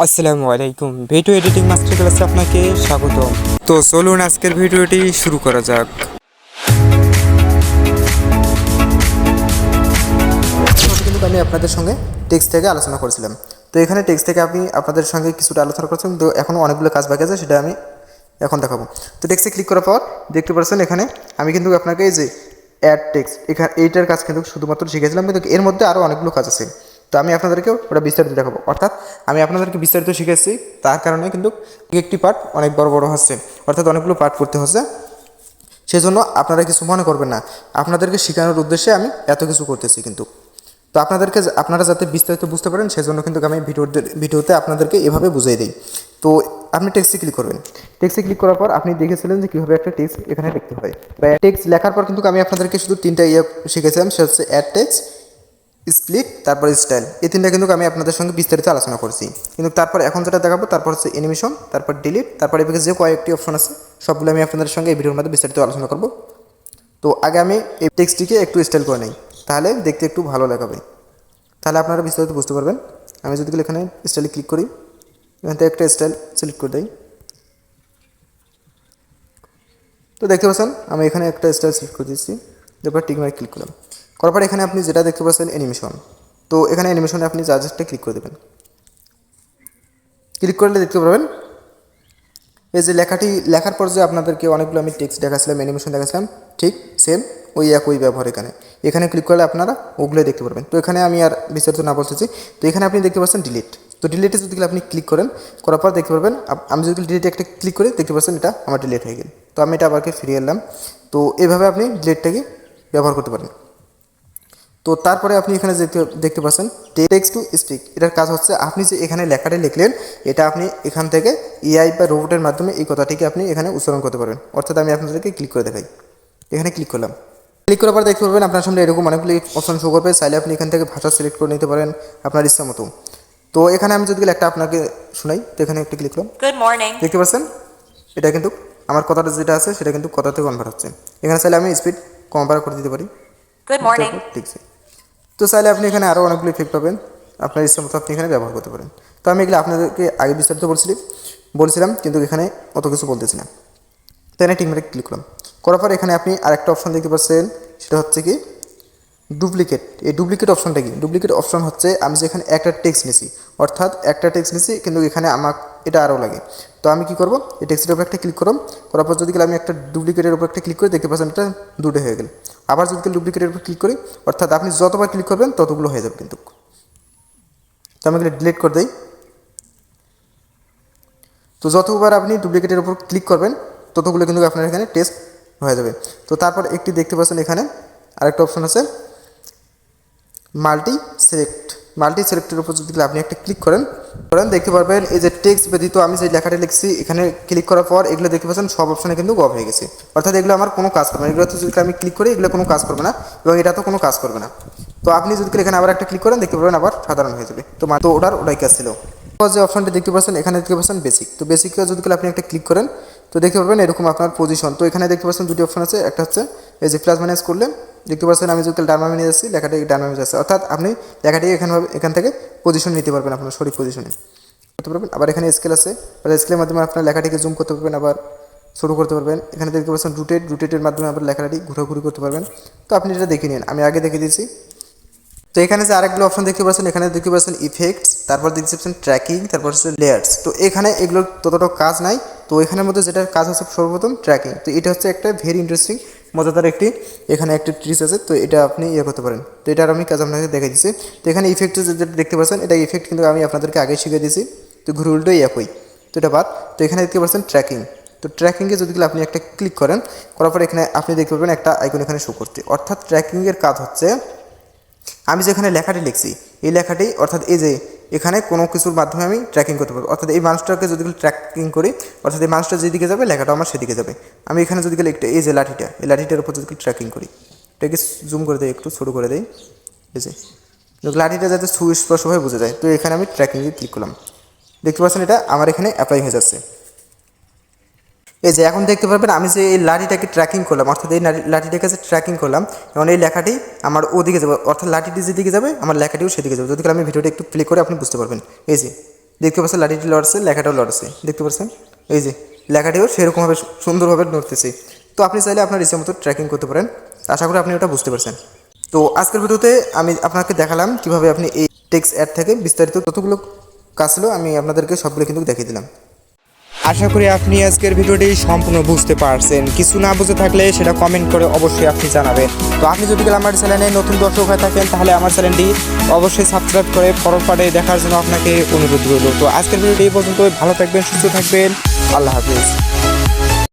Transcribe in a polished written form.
আসসালামু আলাইকুম, video editing master ক্লাসে আপনাকে স্বাগত। তো চলুন আজকের ভিডিওটি শুরু করা যাক। কিন্তু আমি আপনাদের সঙ্গে টেক্সট থেকে আলোচনা করেছিলাম। তো এখানে টেক্সট থেকে আমি আপনাদের সঙ্গে কিছুটা আলোচনা করেছিলাম, তো এখনও অনেকগুলো কাজ বাকি আছে, সেটা আমি এখন দেখাবো। তো টেক্সটে ক্লিক করার পর দেখতে পাচ্ছেন এখানে আমি কিন্তু আপনাকে এই যে অ্যাড টেক্সট এখানে এইটার কাজ কিন্তু শুধুমাত্র শিখেছিলাম, কিন্তু এর মধ্যে আরও অনেকগুলো কাজ আছে। তো আমি আপনাদেরকে ওটা বিস্তারিত দেখাবো, অর্থাৎ আমি আপনাদেরকে বিস্তারিত শিখেছি, তার কারণে কিন্তু একটি পার্ট অনেক বড় বড় হচ্ছে, অর্থাৎ অনেকগুলো পার্ট করতে হচ্ছে। সেজন্য আপনারা কিছু মনে করবেন না, আপনাদেরকে শেখানোর উদ্দেশ্যে আমি এত কিছু করতেছি। কিন্তু তো আপনারা যাতে বিস্তারিত বুঝতে পারেন, সেজন্য কিন্তু আমি ভিডিওতে আপনাদেরকে এভাবে বুঝিয়ে দিই। তো আপনি টেক্সটে ক্লিক করবেন। টেক্সটে ক্লিক করার পর আপনি দেখেছিলেন যে কীভাবে একটা টেক্সট এখানে লিখতে হয়, বা টেক্সট লেখার পর কিন্তু আমি আপনাদেরকে শুধু তিনটা শিখেছিলাম, সেটা হচ্ছে অ্যাড টেক্সট, স্প্লিট, তারপর স্টাইল। এই তিনটা কিন্তু আমি আপনাদের সঙ্গে বিস্তারিত আলোচনা করছি। কিন্তু তারপর এখন যেটা দেখাবো, তারপর হচ্ছে অ্যানিমেশন, তারপর ডিলিট, তারপর এদিকে যে কয়েকটি অপশন আছে সবগুলো আমি আপনাদের সঙ্গে এই ভিডিওর মধ্যে বিস্তারিত আলোচনা করব। তো আগে আমি এই টেক্সটটিকে একটু স্টাইল করে নিই, তাহলে দেখতে একটু ভালো লাগাবে, তাহলে আপনারা বিস্তারিত বুঝতে পারবেন। আমি যদি এখানে স্টাইলে ক্লিক করি, এখান থেকে একটা স্টাইল সিলেক্ট করে দিই, তো দেখতে পাচ্ছেন আমি এখানে একটা স্টাইল সিলেক্ট করে দিচ্ছি। তারপর টিকমার্ক ক্লিক করলাম, করার পর এখানে আপনি যেটা দেখতে পাচ্ছেন অ্যানিমেশন। তো এখানে অ্যানিমেশনে আপনি জাস্টটা ক্লিক করে দেবেন। ক্লিক করলে দেখতে পাবেন এই যে লেখার পর যে আপনাদেরকে অনেকগুলো আমি টেক্সট দেখাচ্ছিলাম, অ্যানিমেশন দেখাচ্ছিলাম, ঠিক সেম ওই একই ব্যবহার এখানে ক্লিক করলে আপনারা ওগুলোই দেখতে পারবেন। তো এখানে আমি আর বিস্তারিত না বলতেছি। তো এখানে আপনি দেখতে পাচ্ছেন ডিলিট। তো ডিলিটে যদি আপনি ক্লিক করেন, করার পর দেখতে পারবেন আমি যদি ডিলিটে একটা ক্লিক করি, দেখতে পাচ্ছেন এটা আমার ডিলিট হয়ে গেল। তো আমি এটা আবারকে ফিরিয়ে এলাম। তো এইভাবে আপনি ডিলিটটাকে ব্যবহার করতে পারেন। তো তারপরে আপনি এখানে দেখতে পাচ্ছেন টেক্সট টু স্পিক। এটার কাজ হচ্ছে আপনি যে এখানে লেখাটি লিখলেন, এটা আপনি এখান থেকে এআই বা রোবটের মাধ্যমে এই কথাটিকে আপনি এখানে উচ্চারণ করতে পারবেন। অর্থাৎ আমি আপনাদেরকে ক্লিক করে দেখাই, এখানে ক্লিক করলাম। ক্লিক করার পর দেখতে পারবেন আপনার সামনে এরকম অনেকগুলি অপশন শো করবে। চাইলে আপনি এখান থেকে ভাষা সিলেক্ট করে নিতে পারেন আপনার ইচ্ছা মতো। তো এখানে আমি যদি একটা আপনাকে শোনাই, তো এখানে একটা ক্লিক করলাম। Good morning. দেখতে পাচ্ছেন এটা কিন্তু আমার কথাটা যেটা আছে সেটা কিন্তু কথাতে কনভার্ট হচ্ছে। এখানে চাইলে আমি স্পিড কম্পেয়ার করে দিতে পারি। Good morning. ঠিক আছে। তো চাইলে আপনি এখানে আরও অনেকগুলো ইফেক্ট পাবেন, আপনার ইচ্ছা মতো আপনি এখানে ব্যবহার করতে পারেন। তো আমি এগুলো আপনাদেরকে আগে বিস্তারিত বলছিলাম, কিন্তু এখানে অত কিছু বলতেছি না। তো এখানে টিকমার্কে ক্লিক করলাম, করার পর এখানে আপনি আরেকটা অপশন দেখতে পাচ্ছেন, সেটা হচ্ছে কি ডুপ্লিকেট। এই ডুপ্লিকেট অপশনটা কি? ডুপ্লিকেট অপশন হচ্ছে আমি যেখানে একটা টেক্সট নিছি, অর্থাৎ একটা টেক্সট নিছি, কিন্তু এখানে আমার এটা আরও লাগে। তো আমি কি করব, এই টেক্সটের উপর একটা ক্লিক করব, করার পর যদি আমি একটা ডুপ্লিকেটের উপর একটা ক্লিক করি, দেখতে পাচ্ছেন এটা দুটো হয়ে গেল। আবার যদি ডুপ্লিকেটের উপর ক্লিক করি, অর্থাৎ আপনি যতবার ক্লিক করবেন ততগুলো হয়ে যাবে কিন্তু। তো আমি এগুলো ডিলিট করে দিই। তো যতবার আপনি ডুপ্লিকেটের উপর ক্লিক করবেন ততগুলো কিন্তু আপনার এখানে টেক্সট হয়ে যাবে। তো তারপর একটি দেখতে পাচ্ছেন এখানে আরেকটা অপশন আছে মাল্টি সিলেক্টের উপর যদি আপনি একটা ক্লিক করেন, দেখতে পারবেন এই যে টেক্সট ব্যতীত আমি যে লেখাটি লিখছি, এখানে ক্লিক করার পর এগুলো দেখতে পাচ্ছেন সব অপশনে কিন্তু অফ হয়ে গেছে। অর্থাৎ এগুলো আমার কোনো কাজ করবে না, এগুলোতে যদি আমি ক্লিক করি এগুলো কোনো কাজ করবে না, এবং এটা তো কোনো কাজ করবে না। তো আপনি যদি এখানে আবার একটা ক্লিক করেন, দেখতে পারবেন আবার সাধারণ হয়ে যাবে। তো ওটাই কাজ ছিল। যে অপশনটি দেখতে পাচ্ছেন এখানে দেখতে পাচ্ছেন বেসিক। তো বেসিকে যদি আপনি একটা ক্লিক করেন, তো দেখতে পারবেন এরকম আপনার পজিশন। তো এখানে দেখতে পাচ্ছেন দুটি অপশন আছে, একটা হচ্ছে এই যে প্লাস মাইনাস করলে দেখতে পাচ্ছেন আমি যদি ডানবামে নিয়ে যাচ্ছি, লেখাটি ডানবামে যাচ্ছে, অর্থাৎ আপনি লেখাটি এখান থেকে পজিশন নিতে পারবেন আপনার সঠিক পজিশনে করতে পারবেন। আবার এখানে স্কেল আছে, স্কেলের মাধ্যমে আপনার লেখাটিকে জুম করতে পারবেন, আবার শুরু করতে পারবেন। এখানে দেখতে পাচ্ছেন রুটেটের মাধ্যমে আবার লেখাটি ঘোরাঘুরি করতে পারবেন। তো আপনি এটা দেখে নিন, আমি আগে দেখে দিয়েছি। তো এখানে যে আরেকগুলো অপশন দেখতে পাচ্ছেন, এখানে দেখতে পাচ্ছেন ইফেক্টস, তারপর দেখতে পাচ্ছেন ট্র্যাকিং, তারপর হচ্ছে লেয়ার্স। তো এখানে এগুলো ততটা কাজ নাই। তো এখানের মধ্যে যেটা কাজ হচ্ছে সর্বপ্রথম ট্র্যাকিং। তো এটা হচ্ছে একটা ভেরি ইন্টারেস্টিং মজাদার এখানে একটা ট্রিক্স আছে। তো এটা আপনি করতে পারেন। তো এটার আমি কাজ আপনাকে দেখে দিচ্ছি। তো এখানে ইফেক্ট যেটা দেখতে পাচ্ছেন, এটা ইফেক্ট কিন্তু আমি আপনাদেরকে আগে শিখিয়ে দিয়েছি। তো ঘুরে উল্টোই একই, তো এটা বাদ। তো এখানে দেখতে পাচ্ছেন ট্র্যাকিং। তো ট্র্যাকিংয়ে যদি আপনি একটা ক্লিক করার পর এখানে আপনি দেখতে পাবেন একটা আইকন এখানে শো করতে। অর্থাৎ ট্র্যাকিংয়ের কাজ হচ্ছে আমি যেখানে লেখাটি লিখছি, এই লেখাটি অর্থাৎ এই যে এখানে কোনো কিছুর মাধ্যমে আমি ট্র্যাকিং করতে পারবো। অর্থাৎ এই মানুষটাকে যদি ট্র্যাকিং করি, অর্থাৎ এই মানুষটা যেদিকে যাবে লেখাটা আমার সেদিকে যাবে। আমি এখানে যদি এই যে এই লাঠিটার উপর যদি ট্র্যাকিং করি, এটাকে জুম করে দিই, একটু ছোটো করে দিই, এই যে লাঠিটা যাতে সুস্পষ্টভাবে বোঝা যায়। তো এখানে আমি ট্র্যাকিংয়ে ক্লিক করলাম, দেখতে পাচ্ছেন এটা আমার এখানে অ্যাপ্লাই হয়ে যাচ্ছে। এই যে এখন দেখতে পারবেন আমি যে এই লাঠিটাকে ট্র্যাকিং করলাম, অর্থাৎ এই লাঠিটাকে যে ট্র্যাকিং করলাম, এবং এই লেখাটি আমার ওদিকে যাবে, অর্থাৎ লাঠিটি যেদিকে যাবে আমার লেখাটিও সেদিকে যাবে। যদি আমি ভিডিওটা একটু প্লে করে আপনি বুঝতে পারবেন। এই যে দেখতে পাচ্ছেন লাঠিটি লড়ছে, লেখাটাও লড়ছে, দেখতে পাচ্ছেন এই যে লেখাটিও সেরকমভাবে সুন্দরভাবে নড়তেছে। তো আপনি চাইলে আপনার ইচ্ছে মতো ট্র্যাকিং করতে পারেন। আশা করি আপনি ওটা বুঝতে পারছেন। তো আজকের ভিডিওতে আমি আপনাকে দেখালাম কিভাবে আপনি এই টেক্সট অ্যাড থেকে বিস্তারিত যতগুলো কাজ ছিল আমি আপনাদেরকে সবগুলো কিন্তু দেখিয়ে দিলাম। আশা করি আপনি আজকের ভিডিওটি সম্পূর্ণ বুঝতে পারছেন। কিছু না বুঝে থাকলে সেটা কমেন্ট করে অবশ্যই আপনি জানাবেন। তো আপনি যদি আমার চ্যানেলে নতুন দর্শক হয়ে থাকেন তাহলে আমার চ্যানেলটি অবশ্যই সাবস্ক্রাইব করে পরের পার্টে দেখার জন্য আপনাকে অনুরোধ রইল। তো আজকের ভিডিওটি এই পর্যন্ত। ভালো থাকবেন, সুস্থ থাকবেন, আল্লাহ হাফিজ।